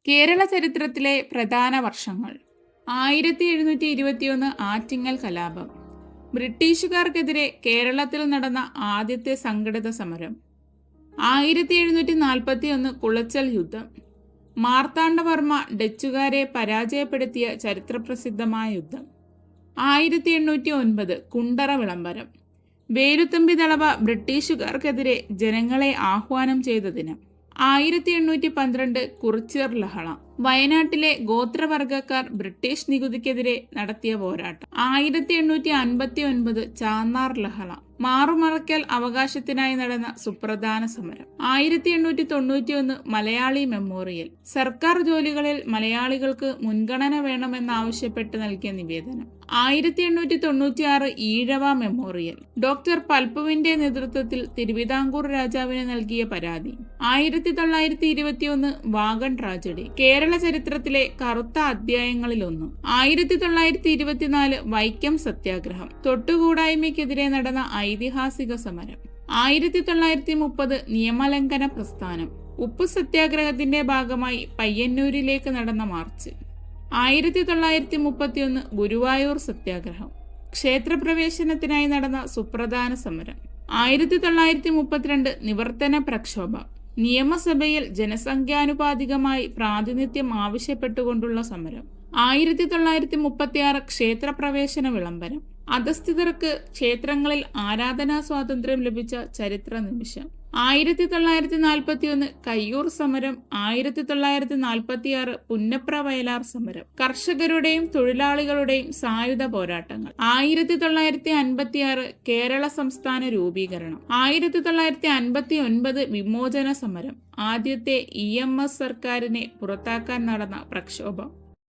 കേരള ചരിത്രത്തിലെ പ്രധാന വർഷങ്ങൾ: 1721 ആറ്റിങ്ങൽ കലാപം. ബ്രിട്ടീഷുകാർക്കെതിരെ കേരളത്തിൽ നടന്ന ആദ്യത്തെ സംഘടിത സമരം. 1741 കുളച്ചൽ യുദ്ധം. മാർത്താണ്ഡവർമ്മ ഡച്ചുകാരെ പരാജയപ്പെടുത്തിയ ചരിത്രപ്രസിദ്ധമായ യുദ്ധം. 1809 കുണ്ടറ വിളംബരം. വേലുത്തമ്പി ദളവ ബ്രിട്ടീഷുകാർക്കെതിരെ ജനങ്ങളെ ആഹ്വാനം ചെയ്ത ദിനം. 1812 കുറിച്യർ ലഹള. വയനാട്ടിലെ ഗോത്രവർഗക്കാർ ബ്രിട്ടീഷ് നികുതിക്കെതിരെ നടത്തിയ പോരാട്ടം. 1859 ചാന്നാർ ലഹള. മാറുമറയ്ക്കൽ അവകാശത്തിനായി നടന്ന സുപ്രധാന സമരം. 1891 മലയാളി മെമ്മോറിയൽ. സർക്കാർ ജോലികളിൽ മലയാളികൾക്ക് മുൻഗണന വേണമെന്നാവശ്യപ്പെട്ട് നൽകിയ നിവേദനം. 1896 ഈഴവ മെമ്മോറിയൽ. ഡോക്ടർ പൽപ്പുവിന്റെ നേതൃത്വത്തിൽ തിരുവിതാംകൂർ രാജാവിന് നൽകിയ പരാതി. 1921 വാഗൺ ട്രാജഡി, കേരള ചരിത്രത്തിലെ കറുത്ത അധ്യായങ്ങളിലൊന്ന്. 1924 വൈക്കം സത്യാഗ്രഹം, തൊട്ടുകൂടായ്മയ്ക്കെതിരെ നടന്ന ഐതിഹാസിക സമരം. 1930 നിയമലംഘന പ്രസ്ഥാനം, ഉപ്പു സത്യാഗ്രഹത്തിന്റെ ഭാഗമായി പയ്യന്നൂരിലേക്ക് നടന്ന മാർച്ച്. 1931 ഗുരുവായൂർ സത്യാഗ്രഹം, ക്ഷേത്രപ്രവേശനത്തിനായി നടന്ന സുപ്രധാന സമരം. 1932 നിവർത്തന പ്രക്ഷോഭം, നിയമസഭയിൽ ജനസംഖ്യാനുപാതികമായി പ്രാതിനിധ്യം ആവശ്യപ്പെട്ടുകൊണ്ടുള്ള സമരം. 1936 ക്ഷേത്രപ്രവേശന വിളംബരം, അധസ്ഥിതർക്ക് ക്ഷേത്രങ്ങളിൽ ആരാധനാ സ്വാതന്ത്ര്യം ലഭിച്ച ചരിത്ര നിമിഷം. 1941 കയ്യൂർ സമരം. 1946 പുന്നപ്ര വയലാർ സമരം, കർഷകരുടെയും തൊഴിലാളികളുടെയും സായുധ പോരാട്ടങ്ങൾ. 1956 കേരള സംസ്ഥാന രൂപീകരണം. 1959 വിമോചന സമരം, ആദ്യത്തെ EMS സർക്കാരിനെ പുറത്താക്കാൻ നടന്ന പ്രക്ഷോഭം.